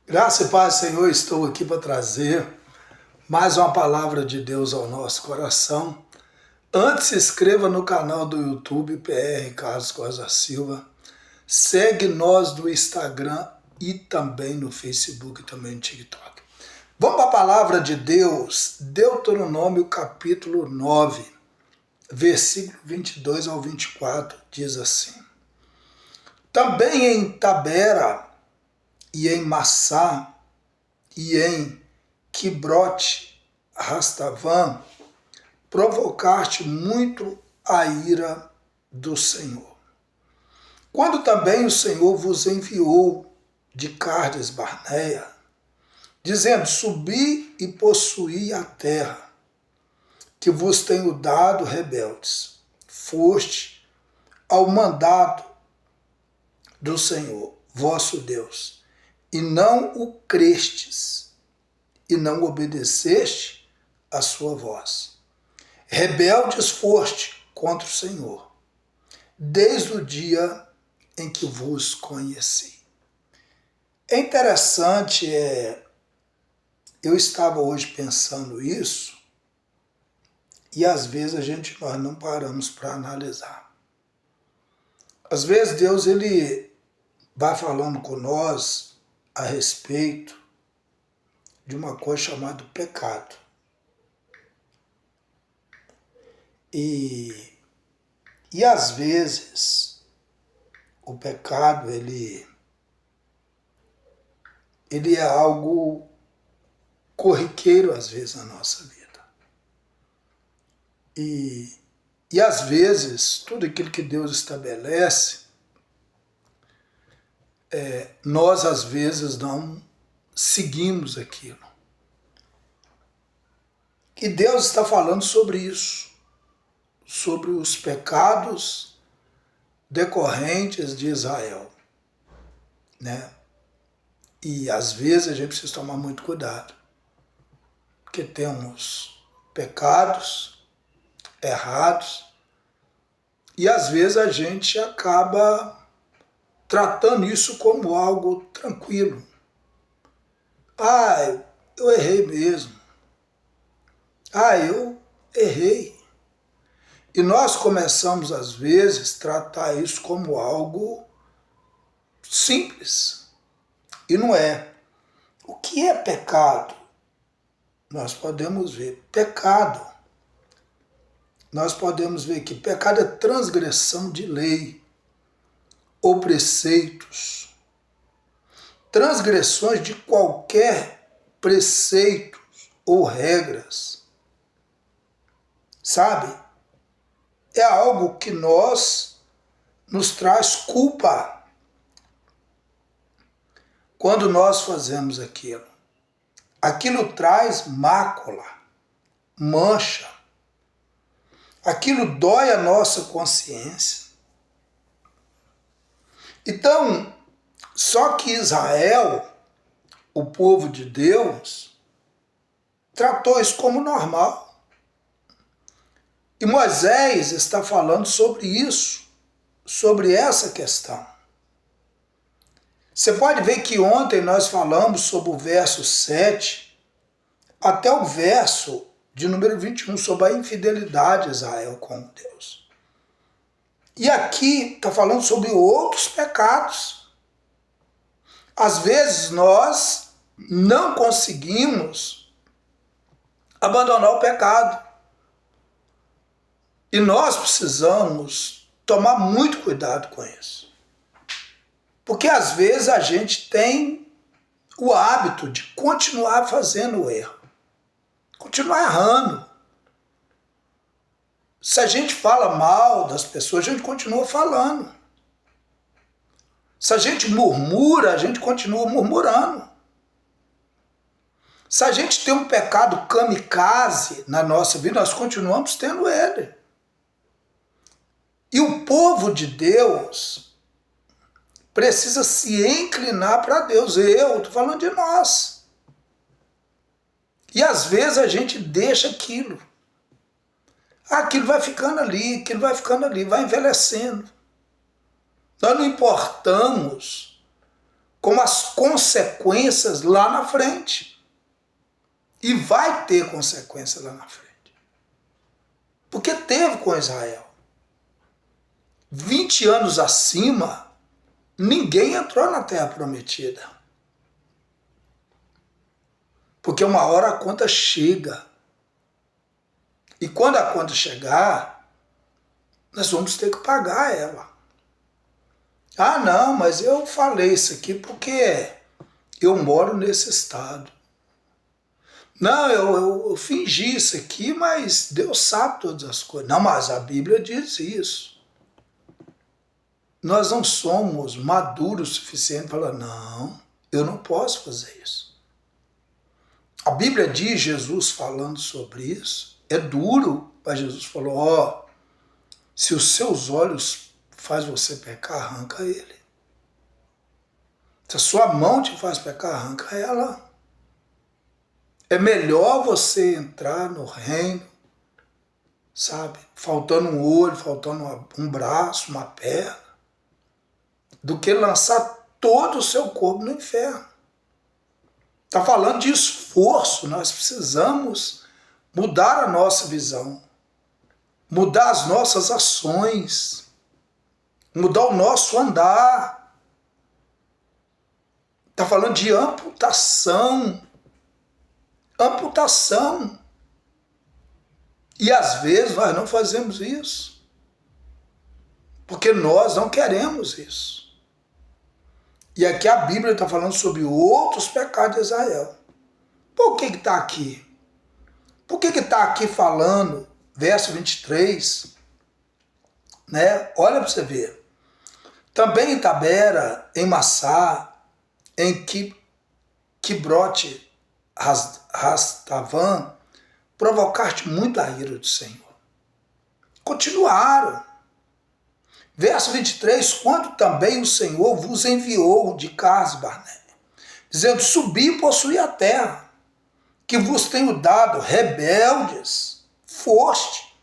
Graça e paz, Senhor, estou aqui para trazer mais uma palavra de Deus ao nosso coração. Antes, se inscreva no canal do YouTube PR Carlos Costa Silva. Segue nós no Instagram e também no Facebook e também no TikTok. Vamos para a palavra de Deus, Deuteronômio capítulo 9, versículo 22 ao 24, diz assim: Também em Tabera e em Massá, e em Quibrote Rastavã, provocaste muito a ira do Senhor. Quando também o Senhor vos enviou de Cardes Barneia, dizendo, subi e possuí a terra, que vos tenho dado, rebeldes, foste ao mandato do Senhor, vosso Deus, e não o crestes, e não obedeceste a sua voz. Rebeldes foste contra o Senhor, desde o dia em que vos conheci. É interessante, eu estava hoje pensando isso, e às vezes nós não paramos para analisar. Às vezes Deus ele vai falando com nós a respeito de uma coisa chamada pecado. E às vezes o pecado ele é algo corriqueiro às vezes na nossa vida. E às vezes tudo aquilo que Deus estabelece, nós às vezes não seguimos aquilo. E Deus está falando sobre isso, sobre os pecados decorrentes de Israel, né? E às vezes a gente precisa tomar muito cuidado, porque temos pecados errados e às vezes a gente acaba tratando isso como algo tranquilo. Eu errei mesmo. Eu errei. E nós começamos, às vezes, a tratar isso como algo simples. E não é. O que é pecado? Nós podemos ver. Pecado. Nós podemos ver que pecado é transgressão de lei ou preceitos. Transgressões de qualquer preceito ou regras. Sabe? É algo que nos traz culpa quando nós fazemos aquilo. Aquilo traz mácula, mancha. Aquilo dói a nossa consciência. Então, só que Israel, o povo de Deus, tratou isso como normal. E Moisés está falando sobre isso, sobre essa questão. Você pode ver que ontem nós falamos sobre o verso 7 até o verso de número 21, sobre a infidelidade de Israel com Deus. E aqui está falando sobre outros pecados. Às vezes nós não conseguimos abandonar o pecado. E nós precisamos tomar muito cuidado com isso. Porque às vezes a gente tem o hábito de continuar fazendo o erro. Continuar errando. Se a gente fala mal das pessoas, a gente continua falando. Se a gente murmura, a gente continua murmurando. Se a gente tem um pecado kamikaze na nossa vida, nós continuamos tendo ele. E o povo de Deus precisa se inclinar para Deus. Eu estou falando de nós. E às vezes a gente deixa aquilo. Aquilo vai ficando ali, vai envelhecendo. Nós não importamos com as consequências lá na frente. E vai ter consequência lá na frente. Porque teve com Israel. 20 anos acima, ninguém entrou na Terra Prometida. Porque uma hora a conta chega. E quando a conta chegar, nós vamos ter que pagar ela. Ah, não, mas eu falei isso aqui porque eu moro nesse estado. Não, eu fingi isso aqui, mas Deus sabe todas as coisas. Não, mas a Bíblia diz isso. Nós não somos maduros o suficiente para falar, não, eu não posso fazer isso. A Bíblia diz, Jesus falando sobre isso, é duro, mas Jesus falou, ó, se os seus olhos faz você pecar, arranca ele. Se a sua mão te faz pecar, arranca ela. É melhor você entrar no reino, sabe, faltando um olho, faltando um braço, uma perna, do que lançar todo o seu corpo no inferno. Está falando de esforço, nós precisamos mudar a nossa visão, mudar as nossas ações, mudar o nosso andar. Está falando de amputação. Amputação. E às vezes nós não fazemos isso, porque nós não queremos isso. E aqui a Bíblia está falando sobre outros pecados de Israel. Por que está aqui? Por que está aqui falando, verso 23, né? Olha para você ver. Também em Tabera, em Massá, em Quibrote, Rastavã, provocaste muito a ira do Senhor. Continuaram. Verso 23, quando também o Senhor vos enviou de Cades Barnea, dizendo, subi e possuí a terra, que vos tenho dado, rebeldes, foste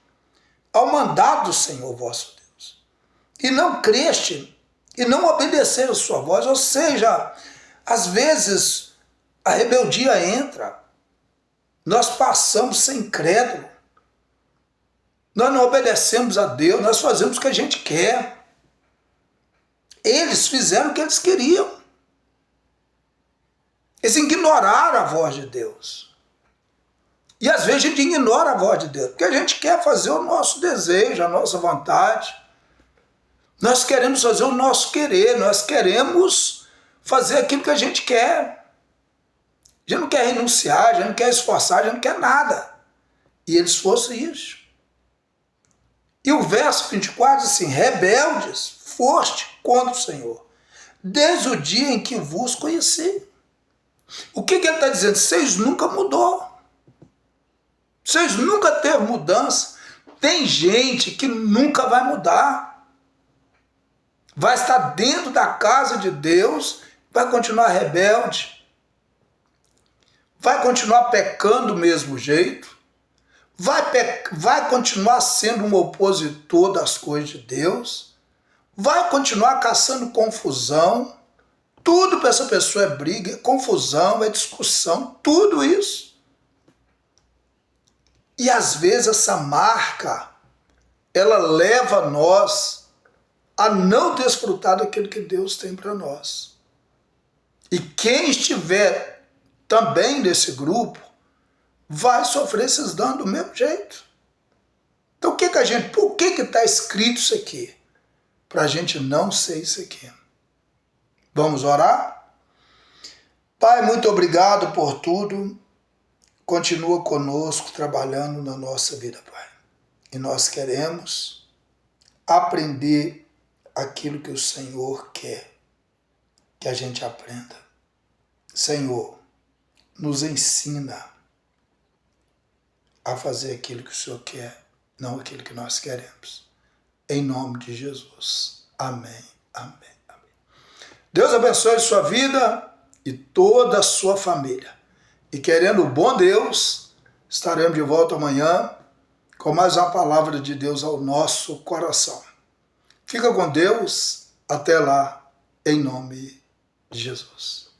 ao mandado do Senhor vosso Deus, e não creste, e não obedeceram a sua voz, ou seja, às vezes a rebeldia entra, nós passamos sem crédulo, nós não obedecemos a Deus, nós fazemos o que a gente quer. Eles fizeram o que eles queriam. Eles ignoraram a voz de Deus. E às vezes a gente ignora a voz de Deus, porque a gente quer fazer o nosso desejo, a nossa vontade. Nós queremos fazer o nosso querer, nós queremos fazer aquilo que a gente quer. A gente não quer renunciar, a gente não quer esforçar, a gente não quer nada. E eles fossem isso. E o verso 24 diz assim, rebeldes, foste contra o Senhor, desde o dia em que vos conheci. O que ele está dizendo? Vocês nunca mudou. Vocês nunca teve mudança. Tem gente que nunca vai mudar. Vai estar dentro da casa de Deus, vai continuar rebelde, vai continuar pecando do mesmo jeito, vai continuar sendo um opositor das coisas de Deus, vai continuar caçando confusão, tudo para essa pessoa é briga, é confusão, é discussão, tudo isso. E às vezes essa marca, ela leva nós a não desfrutar daquilo que Deus tem para nós. E quem estiver também nesse grupo, vai sofrer esses danos do mesmo jeito. Então por que está escrito isso aqui? Para a gente não ser isso aqui. Vamos orar? Pai, muito obrigado por tudo. Continua conosco, trabalhando na nossa vida, Pai. E nós queremos aprender aquilo que o Senhor quer que a gente aprenda. Senhor, nos ensina a fazer aquilo que o Senhor quer, não aquilo que nós queremos. Em nome de Jesus. Amém, amém, amém. Deus abençoe sua vida e toda a sua família. E querendo o bom Deus, estaremos de volta amanhã com mais uma palavra de Deus ao nosso coração. Fica com Deus. Até lá, em nome de Jesus.